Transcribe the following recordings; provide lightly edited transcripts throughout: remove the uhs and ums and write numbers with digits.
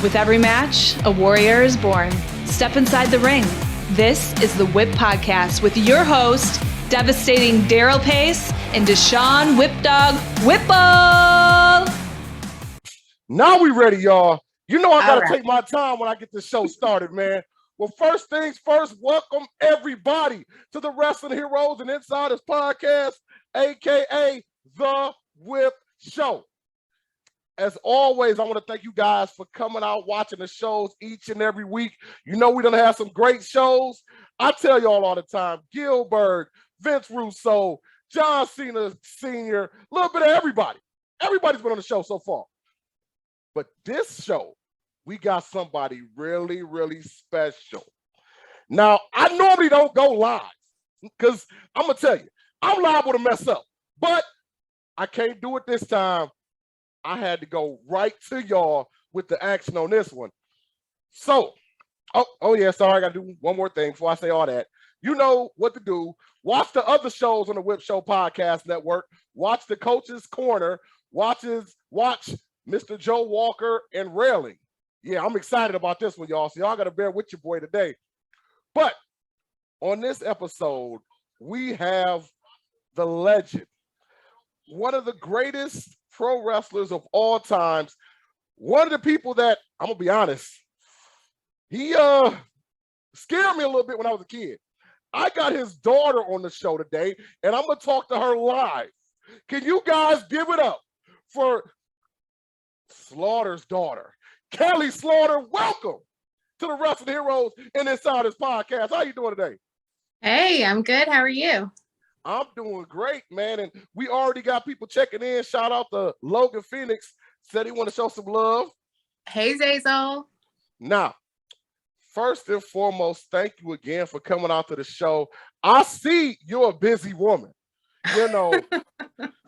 With every match, a warrior is born. Step inside the ring. This is the Whip Podcast with your host, devastating Daryl Pace and Deshaun Whipdog Whipple. Now we ready, y'all. You know I gotta All right. take my time when I get this show started, man. Well, first things first, welcome everybody to the Wrestling Heroes and Insiders Podcast, aka The Whip Show. As always, I want to thank you guys for coming out, watching the shows each and every week. You know we're going to have some great shows. I tell y'all all the time, Gilbert, Vince Russo, John Cena Sr., a little bit of everybody. Everybody's been on the show so far. But this show, we got somebody really, really special. Now, I normally don't go live because I'm going to tell you, I'm liable to mess up. But I can't do it this time. I had to go right to y'all with the action on this one. So, sorry, I got to do one more thing before I say all that. You know what to do. Watch the other shows on the Whip Show Podcast Network. Watch the Coach's Corner. Watch Mr. Joe Walker and Railing. Yeah, I'm excited about this one, y'all. So y'all got to bear with your boy today. But on this episode, we have the legend, one of the greatest pro wrestlers of all times, one of the people that, I'm gonna be honest, he scared me a little bit when I was a kid. I got his daughter on the show today, and I'm gonna talk to her live. Can you guys give it up for Slaughter's daughter, Kelly Slaughter? Welcome to the Wrestling Heroes and Insiders Podcast. How you doing today? Hey, I'm good. How are you? I'm doing great, man. And we already got people checking in. Shout out to Logan Phoenix. Said he want to show some love. Hey, Zazel. Now, first and foremost, thank you again for coming out to the show. I see you're a busy woman. You know,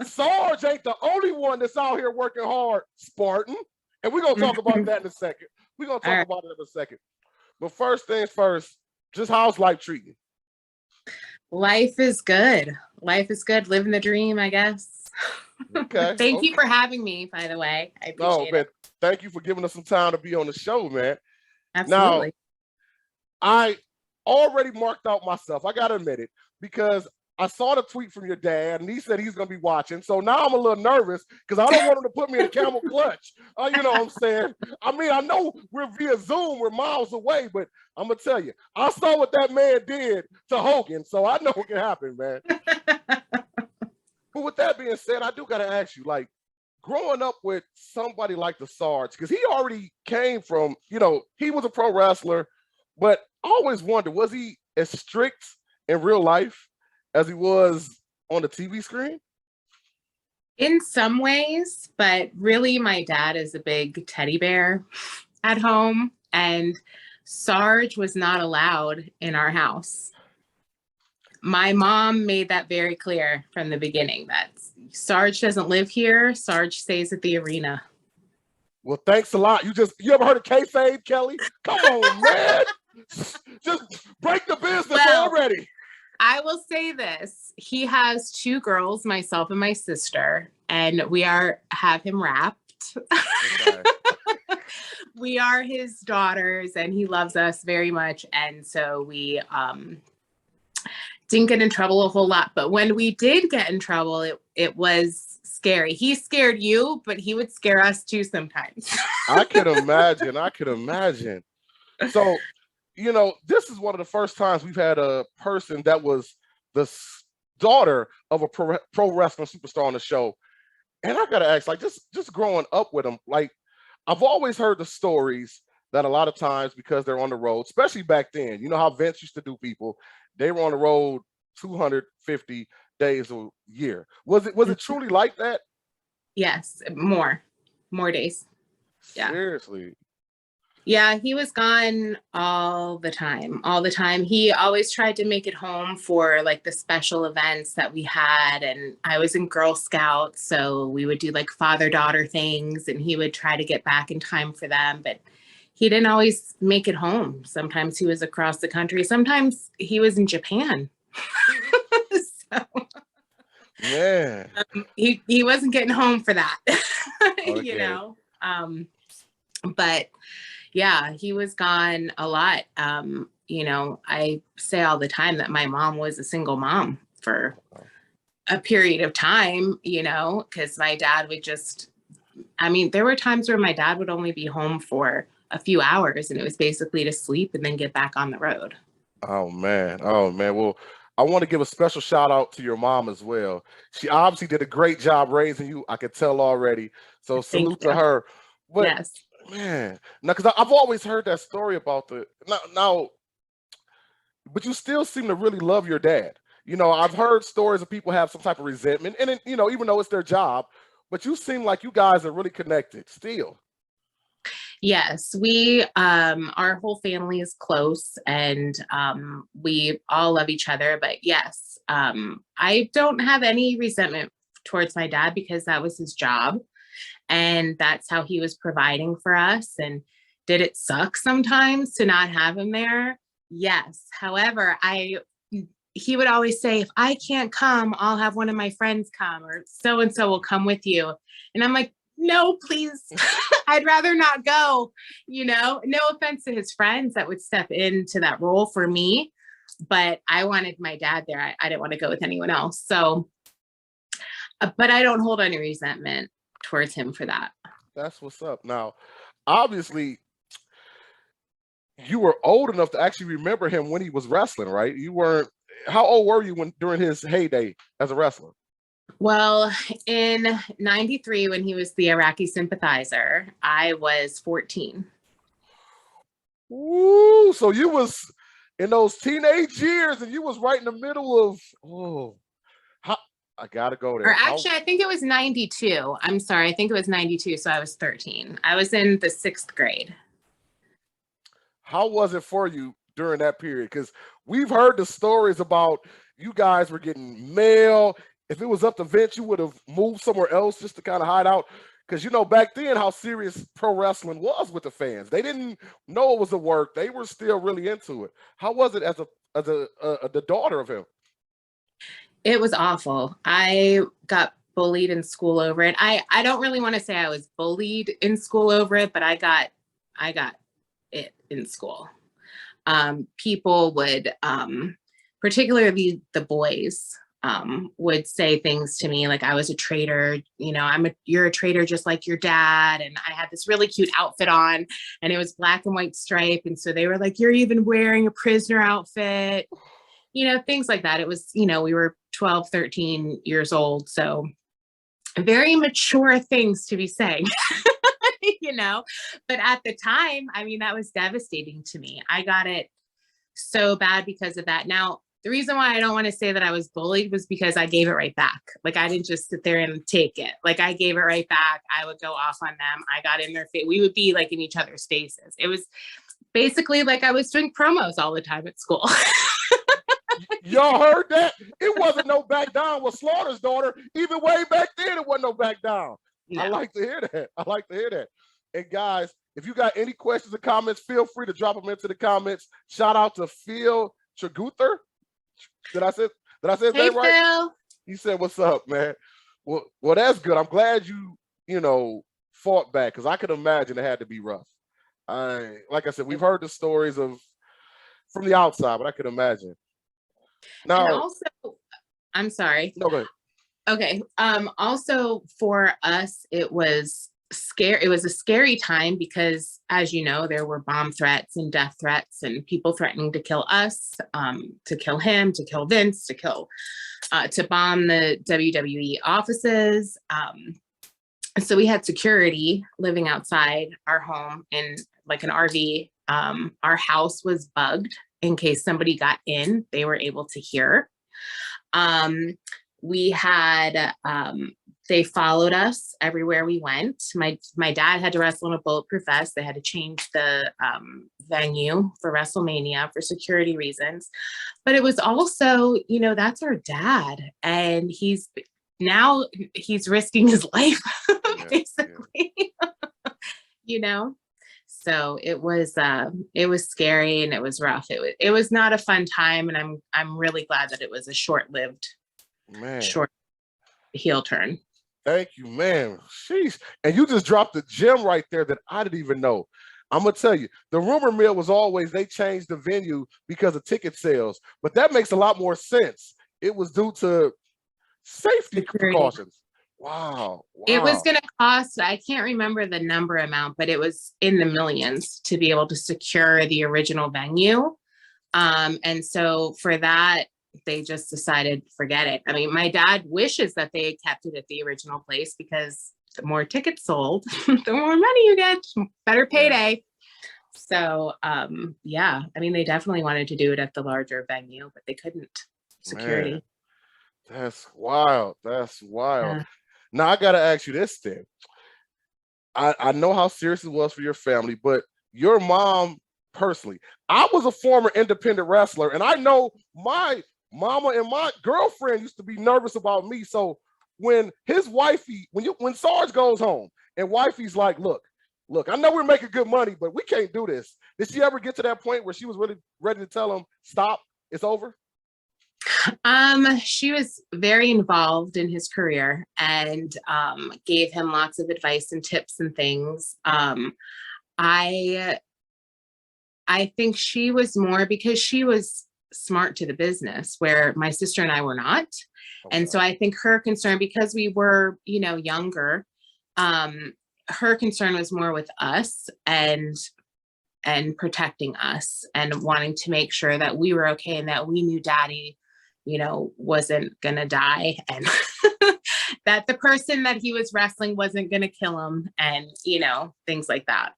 Sarge ain't the only one that's out here working hard, Spartan. And we're going to talk about that in a second. We're going to talk about it in a second. But first things first, just how's life treating you? Life is good. Life is good. Living the dream, I guess. Okay. Thank you for having me, by the way. I appreciate it. Thank you for giving us some time to be on the show, man. Absolutely. Now, I already marked out myself. I got to admit it, because I saw the tweet from your dad, and he said he's going to be watching. So now I'm a little nervous because I don't want him to put me in a camel clutch. You know what I'm saying? I mean, I know we're via Zoom, we're miles away, but I'm going to tell you, I saw what that man did to Hogan, so I know what can happen, man. But with that being said, I do got to ask you, like, growing up with somebody like the Sarge, because he already came from, you know, he was a pro wrestler, but I always wondered, was he as strict in real life as he was on the TV screen? In some ways, but really my dad is a big teddy bear at home, and Sarge was not allowed in our house. My mom made that very clear from the beginning, that Sarge doesn't live here. Sarge stays at the arena. Well, thanks a lot. You ever heard of kayfabe, Kelly? Come on, man. Just break the business already. I will say this. He has two girls, myself and my sister, and we have him wrapped. Okay. We are his daughters, and he loves us very much. And so we didn't get in trouble a whole lot. But when we did get in trouble, it was scary. He scared you, but he would scare us too sometimes. I could imagine. So, you know, this is one of the first times we've had a person that was the daughter of a pro wrestling superstar on the show. And I got to ask, like, just growing up with him, like, I've always heard the stories that a lot of times, because they're on the road, especially back then, you know how Vince used to do people, they were on the road 250 days a year. Was it truly like that? Yes, more days. Yeah. Seriously. Yeah, he was gone all the time. He always tried to make it home for like the special events that we had. And I was in Girl Scouts, so we would do like father-daughter things, and he would try to get back in time for them. But he didn't always make it home. Sometimes he was across the country. Sometimes he was in Japan. So yeah, he wasn't getting home for that. Okay. You know. But yeah, he was gone a lot. I say all the time that my mom was a single mom for a period of time, because my dad would there were times where my dad would only be home for a few hours, and it was basically to sleep and then get back on the road. Oh man. Well, I want to give a special shout out to your mom as well. She obviously did a great job raising you. I could tell already. So salute to her. But Yes. man, now because I've always heard that story about but you still seem to really love your dad. I've heard stories of people have some type of resentment, and even though it's their job, but you seem like you guys are really connected still. Yes, our whole family is close, and we all love each other. But yes, I don't have any resentment towards my dad because that was his job, and that's how he was providing for us. And did it suck sometimes to not have him there? Yes. However, he would always say, if I can't come, I'll have one of my friends come, or so and so will come with you. And I'm like, no, please. I'd rather not go, no offense to his friends that would step into that role for me, but I wanted my dad there. I didn't want to go with anyone else. So, but I don't hold any resentment towards him for that. That's what's up. Now, obviously, you were old enough to actually remember him when he was wrestling, right? How old were you during his heyday as a wrestler? Well, in 93, when he was the Iraqi sympathizer, I was 14. Ooh, so you was in those teenage years and you was right in the middle of, I gotta go there. Or actually, I think it was 92. I'm sorry. I think it was 92. So I was 13. I was in the 6th grade. How was it for you during that period? Because we've heard the stories about you guys were getting mail. If it was up to Vince, you would have moved somewhere else just to kind of hide out. Because back then how serious pro wrestling was with the fans. They didn't know it was a work. They were still really into it. How was it as the daughter of him? It was awful. I got bullied in school over it. I don't really want to say I was bullied in school over it, but I got it in school. People would, particularly the boys, would say things to me like I was a traitor, you're a traitor just like your dad. And I had this really cute outfit on and it was black and white stripe. And so they were like, you're even wearing a prisoner outfit, things like that. It was, we were 12, 13 years old. So very mature things to be saying. But at the time, that was devastating to me. I got it so bad because of that. Now, the reason why I don't want to say that I was bullied was because I gave it right back. Like, I didn't just sit there and take it. Like, I gave it right back. I would go off on them. I got in their face. We would be like in each other's faces. It was basically like I was doing promos all the time at school. Y'all heard that? It wasn't no back down with Slaughter's daughter. Even way back then, it wasn't no back down. No. I like to hear that. And guys, if you got any questions or comments, feel free to drop them into the comments. Shout out to Phil Traguther. Did I say his name right? Phil. He said, "What's up, man?" Well, that's good. I'm glad you fought back because I could imagine it had to be rough. Like I said, we've heard the stories from the outside, but I could imagine. Now, and also, I'm sorry. No, go ahead. Okay. Also for us, it was scary. It was a scary time because, as you know, there were bomb threats and death threats and people threatening to kill us, to kill him, to kill Vince, to bomb the WWE offices. So we had security living outside our home in like an RV. Our house was bugged in case somebody got in, they were able to hear. We had, they followed us everywhere we went. My dad had to wrestle in a bulletproof vest. They had to change the venue for WrestleMania for security reasons. But it was also, that's our dad. And he's risking his life, basically, So it was scary and it was rough. It was not a fun time. And I'm really glad that it was a short heel turn. Thank you, man. Sheesh. And you just dropped a gem right there that I didn't even know. I'm gonna tell you, the rumor mill was always they changed the venue because of ticket sales, but that makes a lot more sense. It was due to safety Security. precautions. Wow. It was Wow. going to cost, I can't remember the number amount, but it was in the millions to be able to secure the original venue. And so for that, they just decided, forget it. I mean, my dad wishes that they had kept it at the original place because the more tickets sold, the more money you get, better payday. So, yeah, I mean, they definitely wanted to do it at the larger venue, but they couldn't. Security. Man, that's wild. That's wild. Yeah. Now I gotta ask you this then. I know how serious it was for your family, but your mom personally, I was a former independent wrestler, and I know my mama and my girlfriend used to be nervous about me. So when his wifey, when Sarge goes home and wifey's like, look, I know we're making good money, but we can't do this. Did she ever get to that point where she was really ready to tell him, stop, it's over? She was very involved in his career and gave him lots of advice and tips and things. I think she was more because she was smart to the business, where my sister and I were not. Okay. And so I think her concern, because we were, younger, her concern was more with us and protecting us and wanting to make sure that we were okay and that we knew Daddy wasn't gonna die, and that the person that he was wrestling wasn't gonna kill him, and things like that.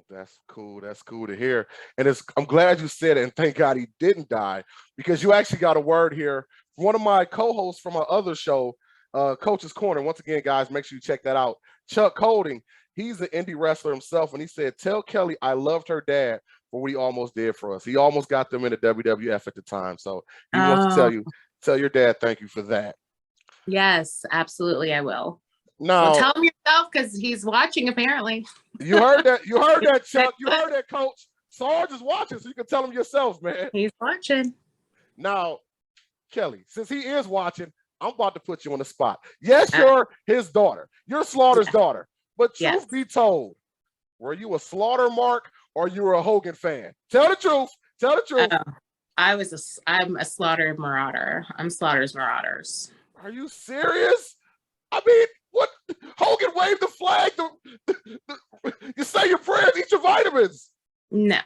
That's cool. That's cool to hear. And I'm glad you said it, and thank God he didn't die, because you actually got a word here. One of my co-hosts from my other show, Coach's Corner. Once again, guys, make sure you check that out. Chuck Holding, he's an indie wrestler himself, and he said, tell Kelly I loved her dad for what he almost did for us. He almost got them in the WWF at the time. So he wants to tell your dad thank you for that. Yes, absolutely, I will. Now, well, tell him yourself, because he's watching apparently. You heard that, Chuck. You heard that, Coach. Sarge is watching, so you can tell him yourself, man. He's watching. Now, Kelly, since he is watching, I'm about to put you on the spot. Yes, you're his daughter. You're Slaughter's daughter. But truth be told, were you a Slaughter mark or you were a Hogan fan? Tell the truth. Tell the truth. I'm a Slaughter marauder. I'm Slaughter's Marauders. Are you serious? I mean, what? Hogan waved the flag. You say your prayers, eat your vitamins. No.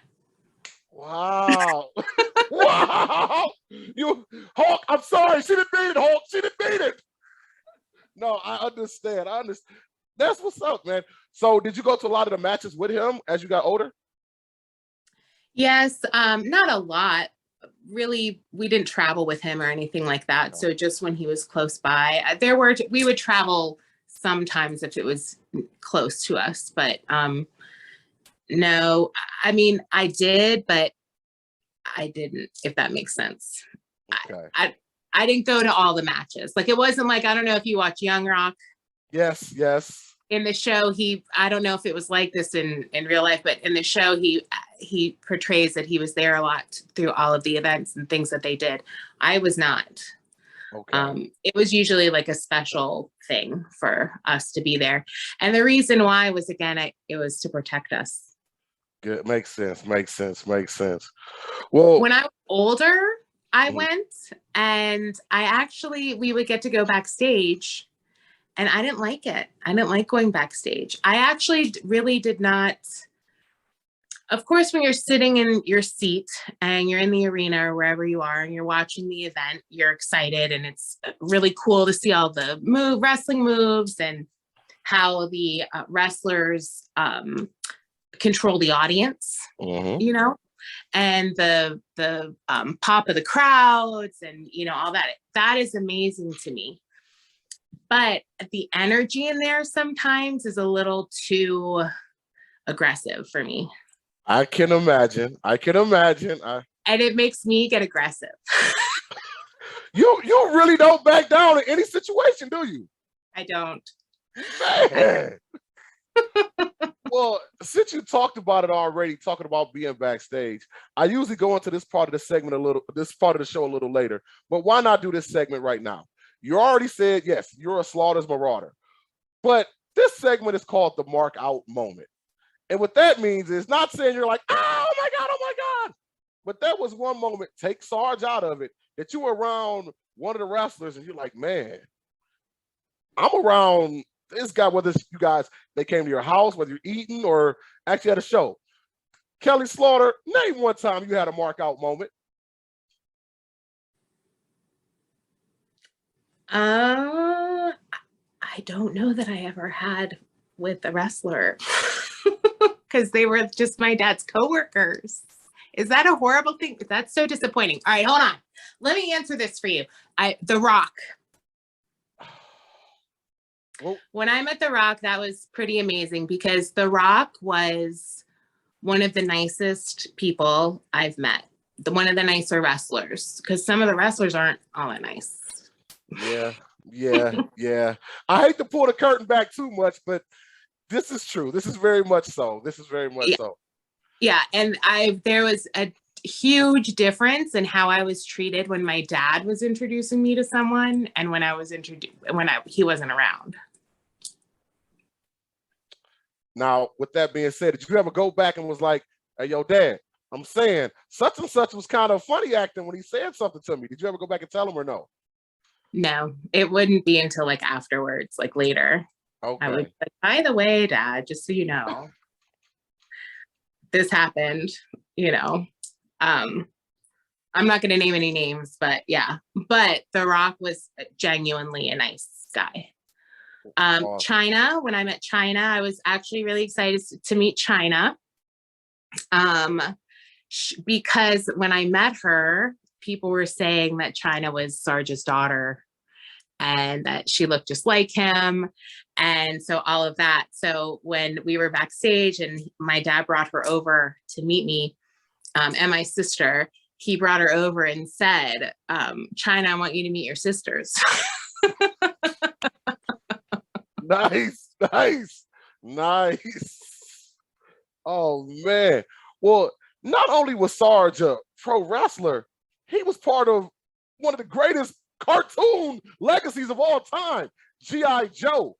Wow. Wow. Hulk, I'm sorry. She didn't mean it, Hulk. She didn't mean it. No, I understand. That's what's up, man. So did you go to a lot of the matches with him as you got older? Yes, not a lot. Really, we didn't travel with him or anything like that. So just when he was close by, we would travel sometimes if it was close to us, but no, I mean, I did, but I didn't, if that makes sense. Okay. I didn't go to all the matches. Like, it wasn't like, I don't know if you watch Young Rock. Yes. In the show, I don't know if it was like this in real life, but in the show, he portrays that he was there a lot through all of the events and things that they did. I was not. Okay. It was usually like a special thing for us to be there. And the reason why was, again, it was to protect us. Good. Makes sense. Well, when I was older, I went, and we would get to go backstage, and I didn't like it. I didn't like going backstage. I actually really did not. Of course, when you're sitting in your seat and you're in the arena or wherever you are and you're watching the event, you're excited, and it's really cool to see all the wrestling moves and how the wrestlers control the audience, and the pop of the crowds and all that. That is amazing to me. But the energy in there sometimes is a little too aggressive for me. I can imagine. And it makes me get aggressive. You really don't back down in any situation, do you? I don't. Man. Well, since you talked about it already, talking about being backstage, I usually go into this part of the show a little later. But why not do this segment right now? You already said, yes, you're a Slaughter's Marauder. But this segment is called the mark out moment. And what that means is not saying you're like, oh my God, oh my God. But that was one moment, take Sarge out of it, that you were around one of the wrestlers and you're like, man, I'm around this guy, whether it's you guys, they came to your house, whether you're eating or actually at a show. Kelly Slaughter, name one time you had a mark out moment. I don't know that I ever had with a wrestler because they were just my dad's coworkers. Is that a horrible thing? That's so disappointing. All right, hold on. Let me answer this for you. The Rock. Well, when I met The Rock, that was pretty amazing because The Rock was one of the nicest people I've met. One of the nicer wrestlers, because some of the wrestlers aren't all that nice. Yeah. I hate to pull the curtain back too much, but this is true. This is very much so. So. Yeah, and there was a huge difference in how I was treated when my dad was introducing me to someone and when I was he wasn't around. Now, with that being said, did you ever go back and was like, hey, yo, Dad, I'm saying such and such was kind of funny acting when he said something to me. Did you ever go back and tell him or no? No, it wouldn't be until like afterwards, like later. Okay. I would be like, by the way, Dad, just so you know, this happened, I'm not going to name any names, but yeah. But The Rock was genuinely a nice guy. Awesome. China, when I met China, I was actually really excited to meet China. Because when I met her, people were saying that China was Sarge's daughter and that she looked just like him. And so all of that. So when we were backstage and my dad brought her over to meet me and my sister, he brought her over and said, China, I want you to meet your sisters. Nice. Oh, man. Well, not only was Sarge a pro wrestler, he was part of one of the greatest cartoon legacies of all time, G.I. Joe.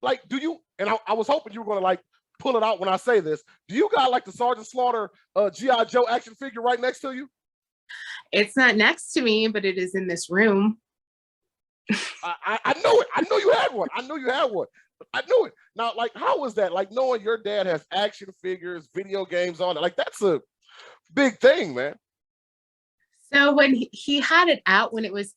Like, do you, and I was hoping you were going to like pull it out when I say this, do you got like the Sergeant Slaughter G.I. Joe action figure right next to you? It's not next to me, but it is in this room. I know it. I know you had one. I knew it. Now, like, how was that? Like, knowing your dad has action figures, video games on it, like, that's a big thing, man. So when he had it out, when it was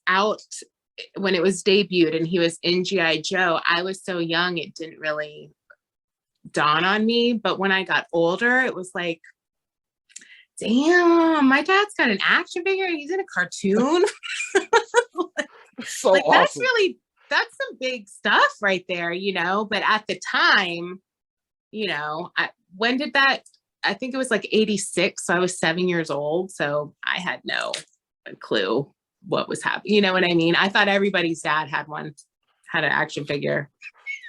debuted and he was in G.I. Joe, I was so young, it didn't really dawn on me. But when I got older, it was like, damn, my dad's got an action figure and he's in a cartoon. So like, awesome. That's some big stuff right there, but at the time, when did that, I think it was like 86. So I was 7 years old. So I had no clue what was happening. You know what I mean? I thought everybody's dad had an action figure.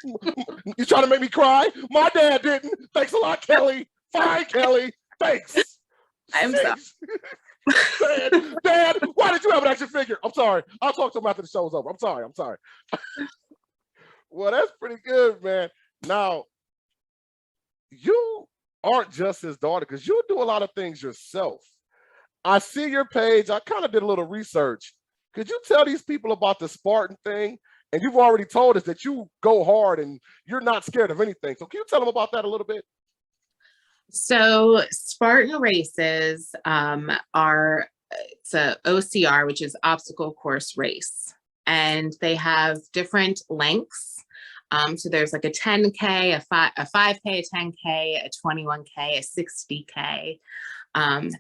You trying to make me cry? My dad didn't. Thanks a lot, Kelly. Fine, Kelly. Thanks. I'm sorry. Dad, why did you have an action figure? I'm sorry. I'll talk to him after the show's over. I'm sorry. Well, that's pretty good, man. Now, you aren't just his daughter because you do a lot of things yourself. I see your page. I kind of did a little research. Could you tell these people about the Spartan thing? And you've already told us that you go hard and you're not scared of anything. So can you tell them about that a little bit? So Spartan races it's a OCR, which is obstacle course race, and they have different lengths. So there's like a 10K, a 5K, a 10K, a 21K, a 60K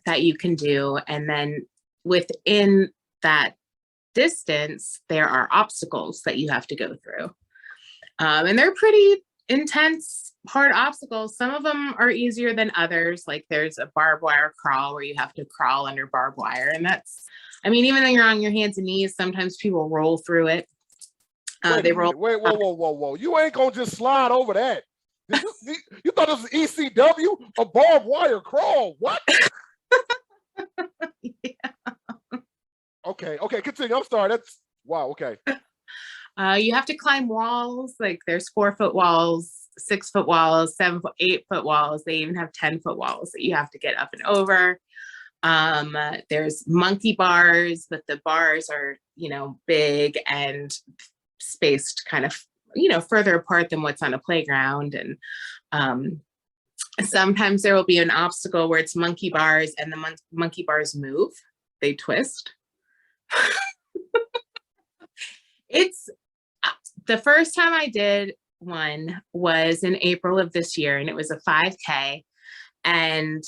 that you can do. And then within that distance, there are obstacles that you have to go through. And they're pretty intense, hard obstacles. Some of them are easier than others. Like there's a barbed wire crawl where you have to crawl under barbed wire. And even though you're on your hands and knees, sometimes people roll through it. Wait, whoa. You ain't gonna just slide over that. You thought it was ECW? A barbed wire crawl? What? Yeah. Okay, continue. I'm sorry. That's wow. Okay. You have to climb walls. Like there's 4-foot walls, 6-foot walls, 7-foot, 8-foot walls. They even have 10-foot walls that you have to get up and over. There's monkey bars, but the bars are, big and spaced kind of, further apart than what's on a playground. And sometimes there will be an obstacle where it's monkey bars and the monkey bars move. They twist. It's the first time I did one was in April of this year, and it was a 5K. And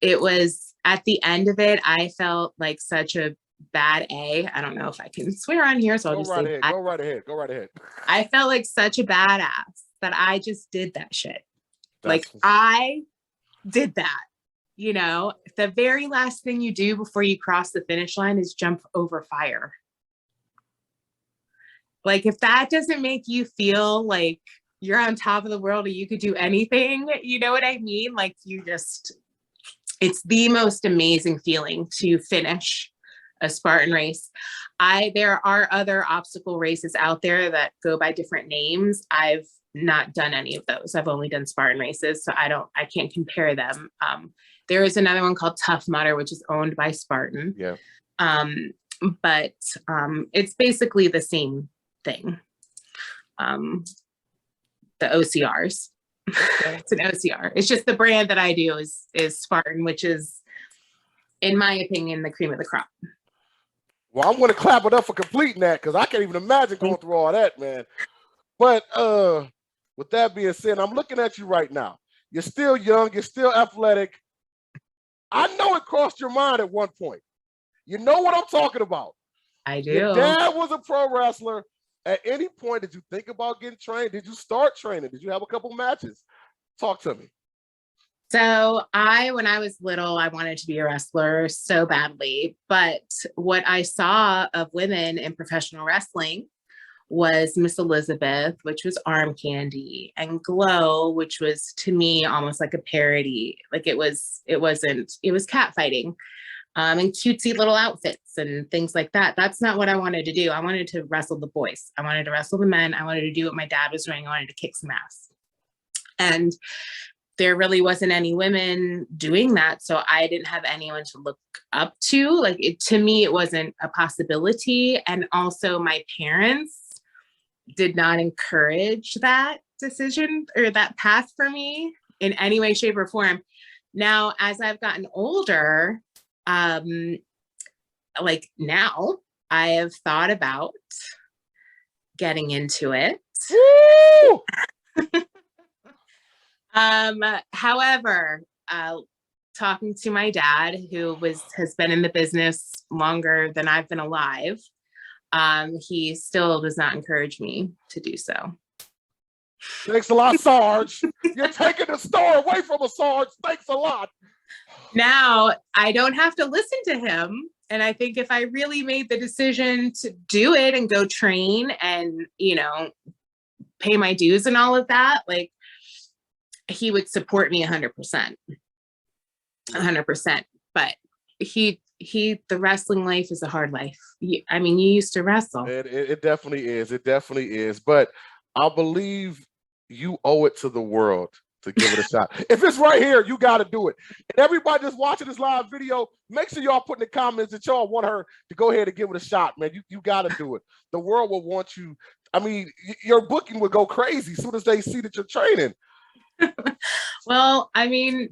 it was at the end of it, I felt like such a bad A. I don't know if I can swear on here, so I'll just say go right ahead. I felt like such a badass that I just did that shit. I did that. The very last thing you do before you cross the finish line is jump over fire. Like, if that doesn't make you feel like you're on top of the world or you could do anything, you know what I mean? Like, it's the most amazing feeling to finish a Spartan race. There are other obstacle races out there that go by different names. I've not done any of those. I've only done Spartan races, so I can't compare them. There is another one called Tough Mudder, which is owned by Spartan. Yeah. But it's basically the same thing. The OCRs. It's an OCR. It's just the brand that I do is Spartan, which is, in my opinion, the cream of the crop. Well, I'm going to clap it up for completing that, because I can't even imagine going through all that, man. But with that being said, I'm looking at you right now. You're still young. You're still athletic. I know it crossed your mind at one point. You know what I'm talking about. I do. Your dad was a pro wrestler. At any point, did you think about getting trained? Did you start training? Did you have a couple matches? Talk to me. So when I was little, I wanted to be a wrestler so badly. But what I saw of women in professional wrestling was Miss Elizabeth, which was arm candy, and Glow, which was, to me, almost like a parody. Like it was catfighting. And cutesy little outfits and things like that. That's not what I wanted to do. I wanted to wrestle the boys. I wanted to wrestle the men. I wanted to do what my dad was doing. I wanted to kick some ass. And there really wasn't any women doing that. So I didn't have anyone to look up to. To me, it wasn't a possibility. And also my parents did not encourage that decision or that path for me in any way, shape, or form. Now, as I've gotten older, now I have thought about getting into it. However, talking to my dad, who has been in the business longer than I've been alive, he still does not encourage me to do so. Thanks a lot, Sarge. You're taking the store away from us, Sarge. Thanks a lot. Now I don't have to listen to him. And I think if I really made the decision to do it and go train and, pay my dues and all of that, he would support me 100%. But the wrestling life is a hard life. You used to wrestle. It definitely is. It definitely is. But I believe you owe it to the world to give it a shot. If it's right here, you got to do it. And everybody just watching this live video, make sure y'all put in the comments that y'all want her to go ahead and give it a shot, man. You got to do it. The world will want you. Your booking would go crazy as soon as they see that you're training. Well,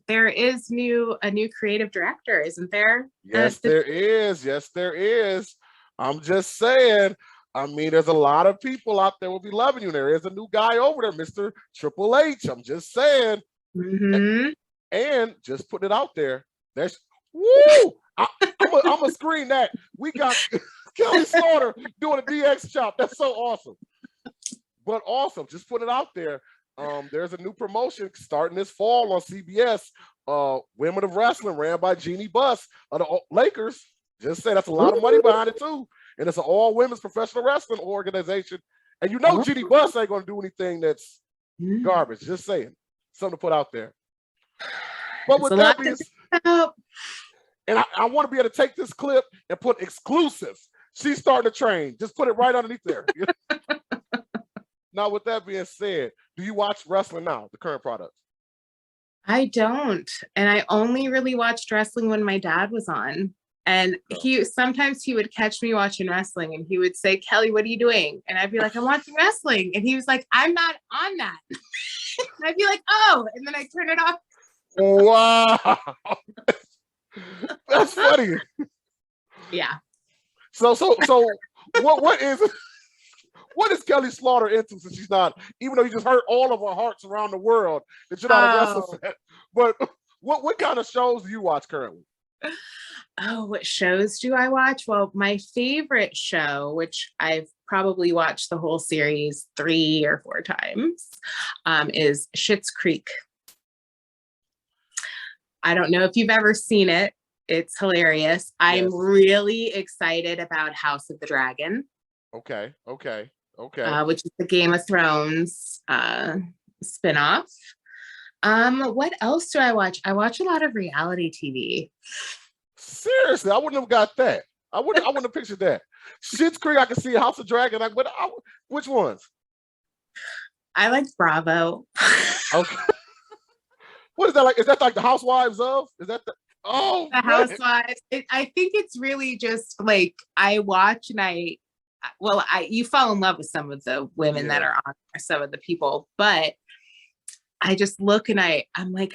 there is a new creative director, isn't there? Yes, there is. Yes, there is. I'm just saying. There's a lot of people out there will be loving you. There is a new guy over there, Mr. Triple H. I'm just saying. Mm-hmm. And just putting it out there. There's woo! I'm gonna screen that. We got Kelly Slaughter doing a DX chop. That's so awesome. But awesome. Just put it out there. There's a new promotion starting this fall on CBS. Women of Wrestling, ran by Jeannie Buss of the Lakers. Just say that's a lot of money behind it too. And it's an all-women's professional wrestling organization. And Jeannie Buss ain't going to do anything that's garbage. Just saying. Something to put out there. But with that being said, and I want to be able to take this clip and put exclusive She's starting to train. Just put it right underneath there. Now, with that being said, do you watch wrestling now, the current products? I don't. And I only really watched wrestling when my dad was on. And sometimes he would catch me watching wrestling and he would say, Kelly, what are you doing? And I'd be like, I'm watching wrestling. And he was like, I'm not on that. And I'd be like, oh, and then I turn it off. Wow. That's funny. Yeah. So what is Kelly Slaughter into, since she's not, even though you just hurt all of our hearts around the world that you're not a wrestling fan, but what kind of shows do you watch currently? Oh, what shows do I watch? Well, my favorite show, which I've probably watched the whole series 3 or 4 times, is Schitt's Creek. I don't know if you've ever seen it. It's hilarious. Yes. I'm really excited about House of the Dragon. Okay. Which is the Game of Thrones spinoff. What else do I watch? I watch a lot of reality TV. Seriously, I wouldn't have got that. I wouldn't have pictured that. Schitt's Creek, I can see. House of Dragon, which ones? I like Bravo. Okay. What is that like? Is that like the Housewives of? Is that the Housewives? I think it's really just like I watch and you fall in love with some of the women that are on there, some of the people, but I just look and I'm like,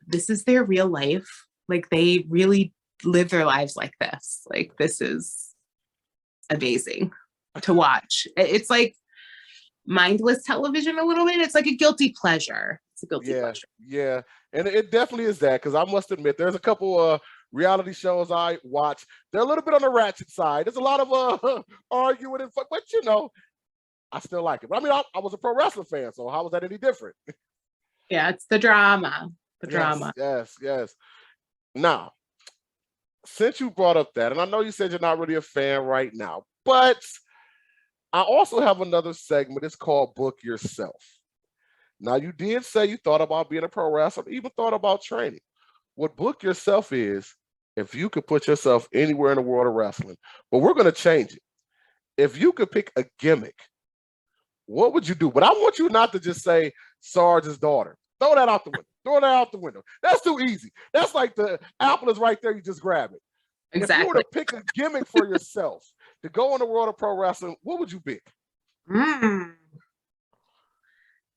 this is their real life. Like they really live their lives like this. Like this is amazing to watch. It's like mindless television a little bit. It's like a guilty pleasure. It's a guilty pleasure. Yeah. And it definitely is that, because I must admit, there's a couple reality shows I watch. They're a little bit on the ratchet side. There's a lot of arguing and fuck, but I still like it. But I mean, I was a pro wrestling fan, so how was that any different? Yeah, it's the drama. Drama. Yes. Now, since you brought up that, and I know you said you're not really a fan right now, but I also have another segment. It's called Book Yourself. Now, you did say you thought about being a pro wrestler, even thought about training. What Book Yourself is, if you could put yourself anywhere in the world of wrestling, but we're going to change it. If you could pick a gimmick, what would you do? But I want you not to just say Sarge's daughter. Throw that out the window. That's too easy. That's like the apple is right there. You just grab it. Exactly. If you were to pick a gimmick for yourself to go in the world of pro wrestling, what would you pick?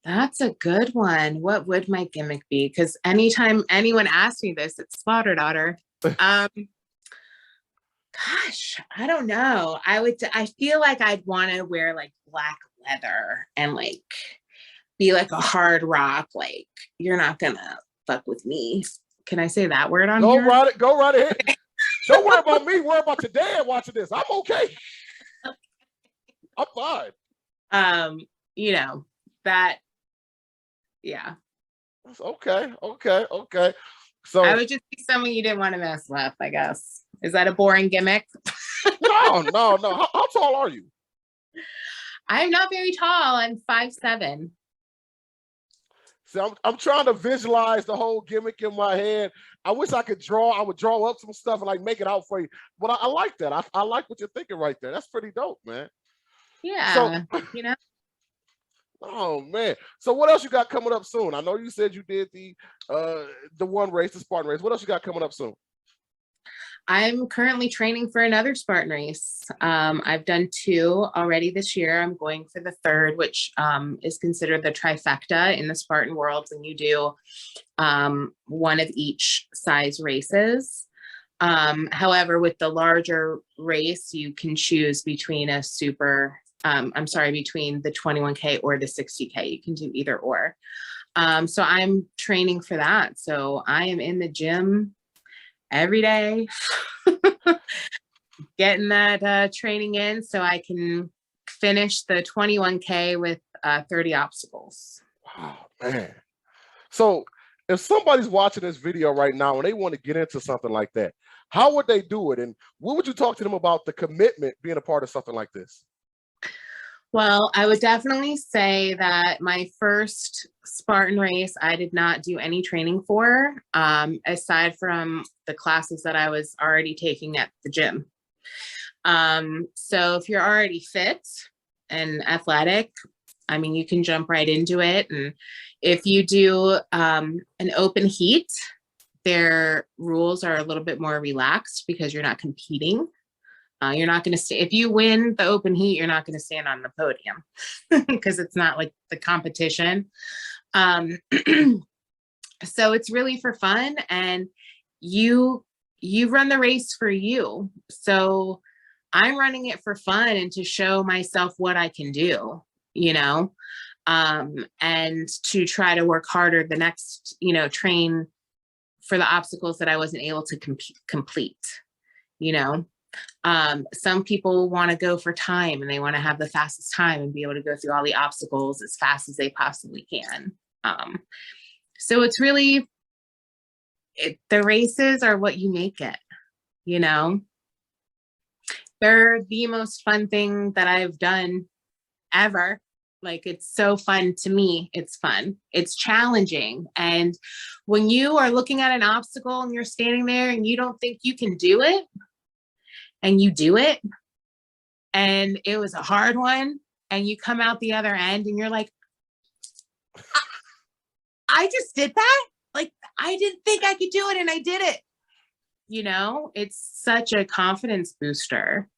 That's a good one. What would my gimmick be? Because anytime anyone asks me this, it's Slaughter Daughter. Gosh, I don't know. I feel like I'd want to wear like black leather and like be like a hard rock. Like you're not gonna fuck with me. Can I say that word on here? Go right ahead. Don't worry about me. Worry about your dad watching this. I'm okay. I'm fine. That. Yeah. Okay. So I would just be someone you didn't want to mess with, I guess. Is that a boring gimmick? No. How tall are you? I'm not very tall. I'm 5'7". See, I'm trying to visualize the whole gimmick in my head. I wish I could draw. I would draw up some stuff and like make it out for you. But I like that. I like what you're thinking right there. That's pretty dope, man. Yeah. Oh man. So what else you got coming up soon? I know you said you did the one race, the Spartan race. What else you got coming up soon? I'm currently training for another Spartan race. I've done 2 already this year. I'm going for the 3rd, which is considered the trifecta in the Spartan world when you do one of each size races. However, with the larger race, you can choose between between the 21K or the 60K. You can do either or. So I'm training for that. So I am in the gym every day, getting that training in so I can finish the 21K with 30 obstacles. Wow, man. So if somebody's watching this video right now and they want to get into something like that, how would they do it? And what would you talk to them about the commitment being a part of something like this? Well, I would definitely say that my first Spartan race, I did not do any training for, aside from the classes that I was already taking at the gym. So if you're already fit and athletic, I mean, you can jump right into it. And if you do an open heat, their rules are a little bit more relaxed because you're not competing. You're not going to stay. If you win the open heat, you're not going to stand on the podium because it's not like the competition. So it's really for fun, and you run the race for you. So I'm running it for fun and to show myself what I can do, you know, and to try to work harder the next, you know, train for the obstacles that I wasn't able to complete, you know. Some people want to go for time and they want to have the fastest time and be able to go through all the obstacles as fast as they possibly can. So it's really, the races are what you make it, you know. They're the most fun thing that I've done ever. Like, it's so fun to me. It's fun. It's challenging. And when you are looking at an obstacle and you're standing there and you don't think you can do it, and you do it, and it was a hard one, and you come out the other end and you're like, I just did that? Like, I didn't think I could do it and I did it. You know, it's such a confidence booster.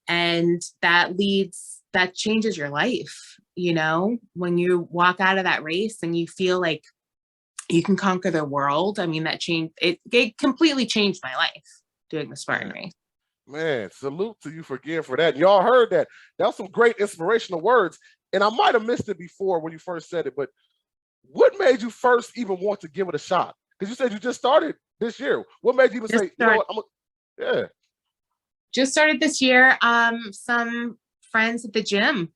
And that changes your life, you know, when you walk out of that race and you feel like you can conquer the world. I mean, it completely changed my life doing the Spartan race. Man, salute to you for that. Y'all heard that. That was some great inspirational words. And I might have missed it before when you first said it, but what made you first even want to give it a shot? Because you said you just started this year. What made you even say, you know what, yeah. Just started this year. Some friends at the gym,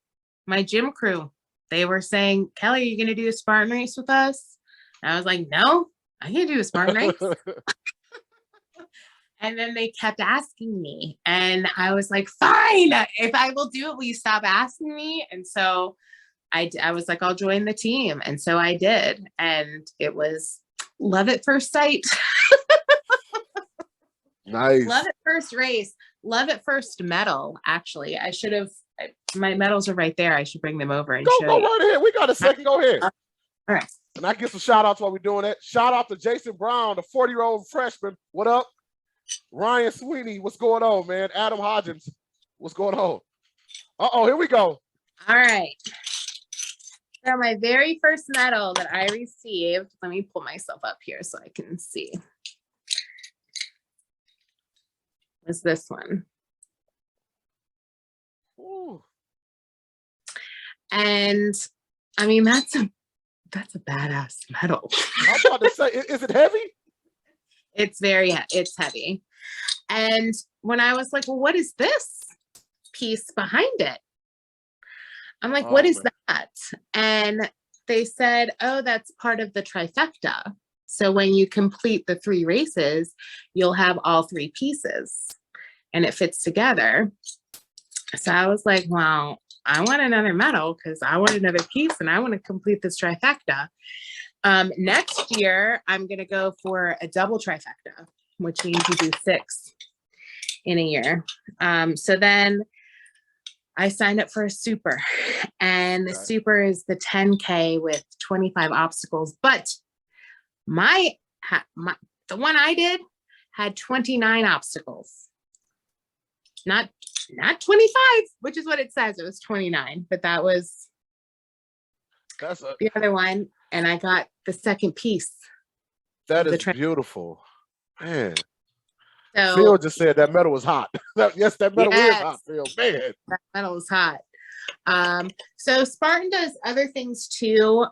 my gym crew, they were saying, Kelly, are you going to do a Spartan race with us? And I was like, no, I can't do a Spartan race. And then they kept asking me, and I was like, fine, if I will do it, will you stop asking me? And so I was like, I'll join the team. And so I did. And it was love at first sight. Nice. Love at first race. Love at first medal. Actually, I should have, my medals are right there. I should bring them over and show go you. right ahead. We got a second. Go ahead. All right. And I get some shout outs while we're doing that. Shout out to Jason Brown, the 40-year-old freshman. What up? Ryan Sweeney, what's going on, man? Adam Hodgins, what's going on? Uh-oh, here we go. All right. So my very first medal that I received, let me pull myself up here so I can see, is this one. Ooh. And I mean, that's a badass medal. I was about to say, is it heavy? It's heavy. And when I was like, well, what is this piece behind it? I'm like, what is that? And they said, oh, that's part of the trifecta. So when you complete the 3 races, you'll have all 3 pieces and it fits together. So I was like, well, I want another medal because I want another piece and I want to complete this trifecta. Next year, I'm going to go for a double trifecta, which means you do 6 in a year. So then I signed up for a super, and the super is the 10K with 25 obstacles. But the one I did had 29 obstacles, not 25, which is what it says. It was 29, but that was the other one. And I got the second piece. That is beautiful. Man. So, Phil just said that medal was hot. Yes, that medal is hot, Phil. Man. That medal is hot. So Spartan does other things too.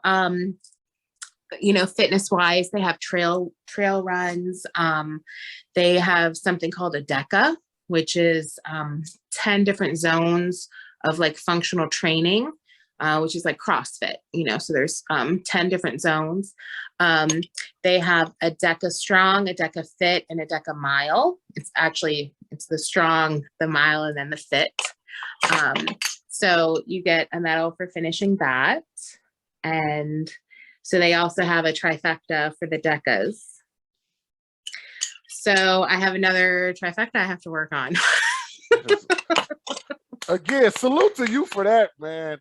You know, fitness wise, they have trail runs. They have something called a DECA, which is 10 different zones of like functional training. Which is like CrossFit, you know, so there's 10 different zones. They have a DECA strong, a DECA fit, and a DECA mile. It's the strong, the mile, and then the fit. So you get a medal for finishing that. And so they also have a trifecta for the DECAs. So I have another trifecta I have to work on. Again, salute to you for that, man.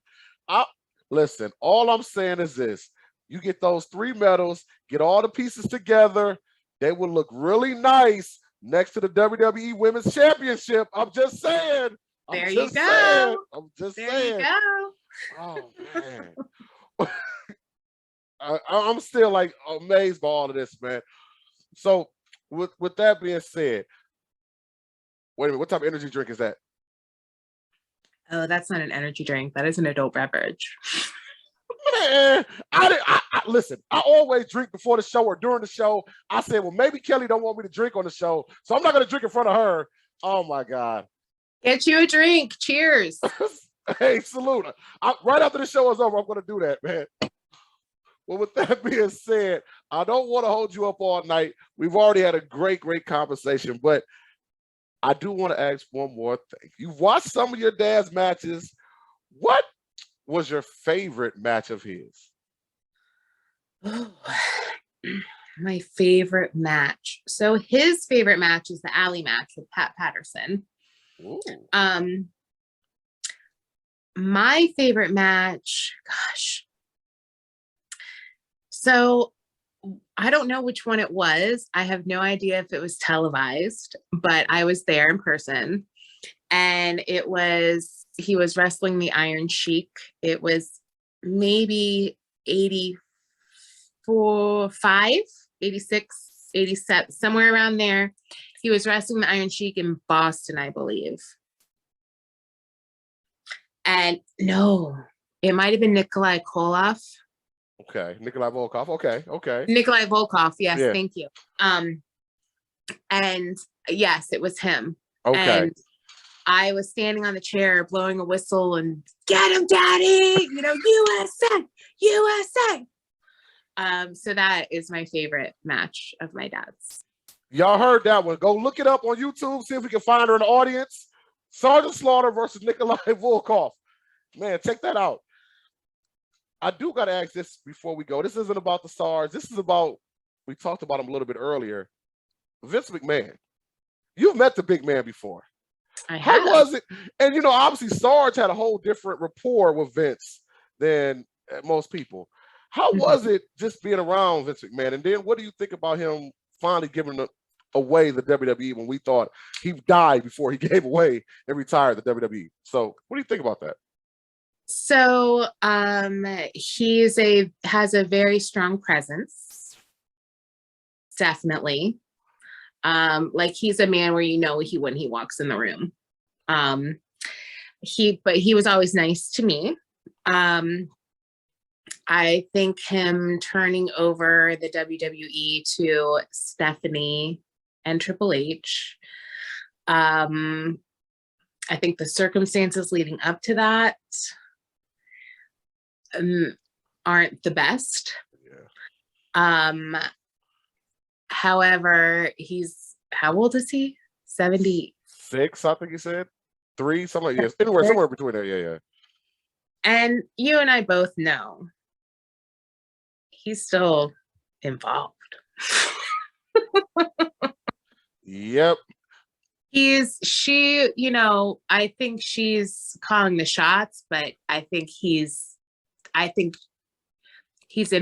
Listen, all I'm saying is this. You get those 3 medals, get all the pieces together. They will look really nice next to the WWE Women's Championship. I'm just saying. There you go. I'm just there saying. You go. Oh, man. I'm still like amazed by all of this, man. So with that being said, wait a minute, what type of energy drink is that? Oh, that's not an energy drink. That is an adult beverage. Man, listen, I always drink before the show or during the show. I said, well, maybe Kelly don't want me to drink on the show, so I'm not going to drink in front of her. Oh, my God. Get you a drink. Cheers. Hey, salute. Right after the show is over, I'm going to do that, man. Well, with that being said, I don't want to hold you up all night. We've already had a great conversation, but I do want to ask one more thing. You've watched some of your dad's matches. What was your favorite match of his? Oh, my favorite match. So his favorite match is the alley match with Pat Patterson. Ooh. My favorite match, gosh. So I don't know which one it was. I have no idea if it was televised, but I was there in person, and he was wrestling the Iron Sheik. It was maybe 84, 5, 86, 87, somewhere around there. He was wrestling the Iron Sheik in Boston, I believe. And no, it might have been Nikolai Koloff. Okay, Nikolai Volkov. Okay. Nikolai Volkov. Yes, yeah. Thank you. And yes, it was him. Okay. And I was standing on the chair, blowing a whistle, and get him, Daddy! USA. So that is my favorite match of my dad's. Y'all heard that one. Go look it up on YouTube. See if we can find her in the audience. Sgt Slaughter versus Nikolai Volkov. Man, check that out. I do got to ask this before we go. This isn't about the stars. This is about, we talked about him a little bit earlier, Vince McMahon. You've met the big man before. I have. How was it? And, obviously Sarge had a whole different rapport with Vince than most people. How was it just being around Vince McMahon? And then what do you think about him finally giving away the WWE when we thought he died before he gave away and retired the WWE? So what do you think about that? So he has a very strong presence. Definitely. Like he's a man where when he walks in the room. But he was always nice to me. I think him turning over the WWE to Stephanie and Triple H. I think the circumstances leading up to that aren't the best. Yeah. However, how old is he? 76, I think he said. 3, something like that. Anywhere, somewhere between there. Yeah. And you and I both know he's still involved. Yep. I think she's calling the shots, but I think he's in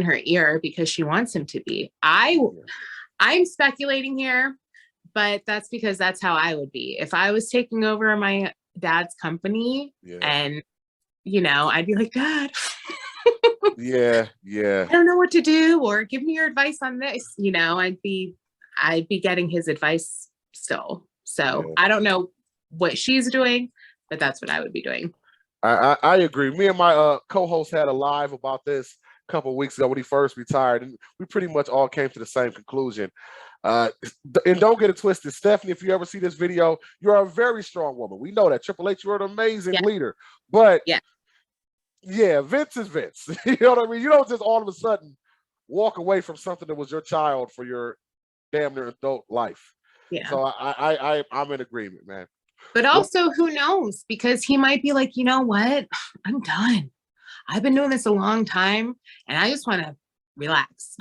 her ear because she wants him to be. I'm speculating here, but that's because that's how I would be. If I was taking over my dad's company and, I'd be like, Dad, yeah. I don't know what to do, or give me your advice on this. I'd be getting his advice still. So I don't know what she's doing, but that's what I would be doing. I agree. Me and my co-host had a live about this a couple of weeks ago when he first retired, and we pretty much all came to the same conclusion. And don't get it twisted, Stephanie, if you ever see this video, you're a very strong woman. We know that. Triple H, you're an amazing leader. But Vince is Vince. You know what I mean? You don't just all of a sudden walk away from something that was your child for your damn near adult life. Yeah. So I'm in agreement, man. But also, who knows? Because he might be like, you know what? I'm done. I've been doing this a long time, and I just want to relax.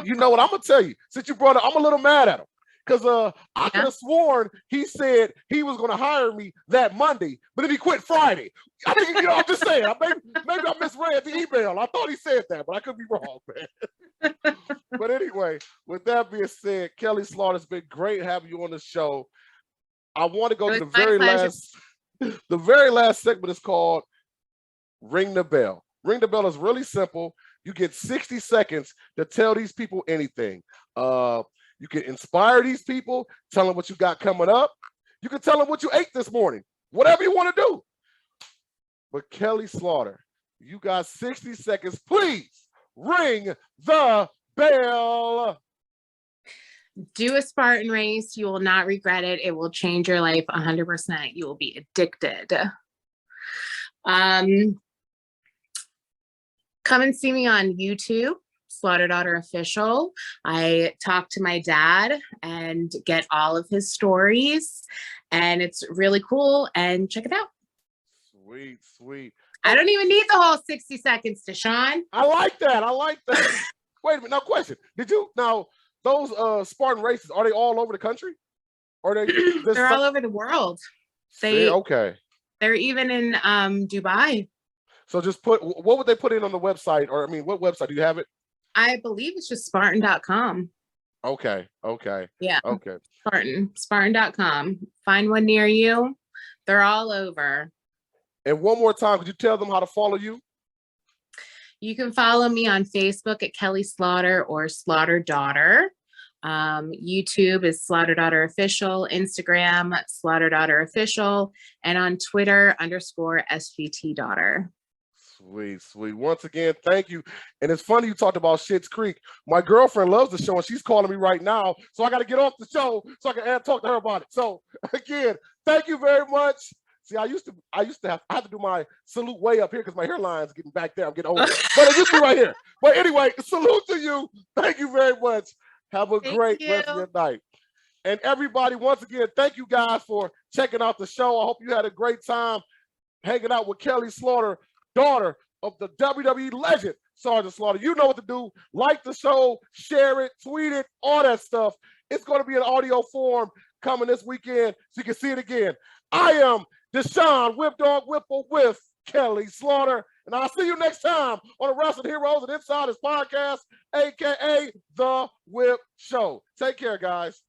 You know what? I'm going to tell you. Since you brought it, I'm a little mad at him. Because I could have sworn he said he was going to hire me that Monday, but then he quit Friday. I think, you know, I'm just saying, maybe I misread the email. I thought he said that, but I could be wrong, man. But anyway, with that being said, Kelly Slaughter, it's been great having you on the show. I want to go to the very last segment is called Ring the Bell. Ring the Bell is really simple. You get 60 seconds to tell these people anything. You can inspire these people, tell them what you got coming up. You can tell them what you ate this morning, whatever you want to do. But Kelly Slaughter, you got 60 seconds. Please ring the bell. Do a Spartan race. You will not regret it. It will change your life 100%. You will be addicted. Come and see me on YouTube, Slaughter Daughter Official. I talk to my dad and get all of his stories, and it's really cool. And check it out. Sweet, sweet. I don't even need the whole 60 seconds, Deshaun. I like that. Wait a minute. Now, question. Those Spartan races, are they all over the country? Or they're all over the world. Okay. They're even in Dubai. So just what would they put in on the website? Or, I mean, what website? Do you have it? I believe it's just Spartan.com. Okay. Yeah. Okay. Spartan.com. Find one near you. They're all over. And one more time, could you tell them how to follow you? You can follow me on Facebook at Kelly Slaughter or Slaughter Daughter. YouTube is Slaughter Daughter Official, Instagram, Slaughter Daughter Official, and on Twitter _SGT Daughter. Sweet, sweet. Once again, thank you. And it's funny you talked about Schitt's Creek. My girlfriend loves the show, and she's calling me right now. So I got to get off the show so I can talk to her about it. So again, thank you very much. See, I used to have to do my salute way up here because my hairline's getting back there. I'm getting older, but it used to be right here. But anyway, salute to you. Thank you very much. Have a great rest of your night. And everybody, once again, thank you guys for checking out the show. I hope you had a great time hanging out with Kelly Slaughter, daughter of the WWE Legend Sgt Slaughter. You know what to do. Like the show, share it, tweet it, all that stuff. It's going to be in audio form coming this weekend so you can see it again. I am Deshaun Whip Dog Whipple with Kelly Slaughter, and I'll see you next time on the Wrestling Heroes and Insiders podcast, aka The Whip Show. Take care, guys.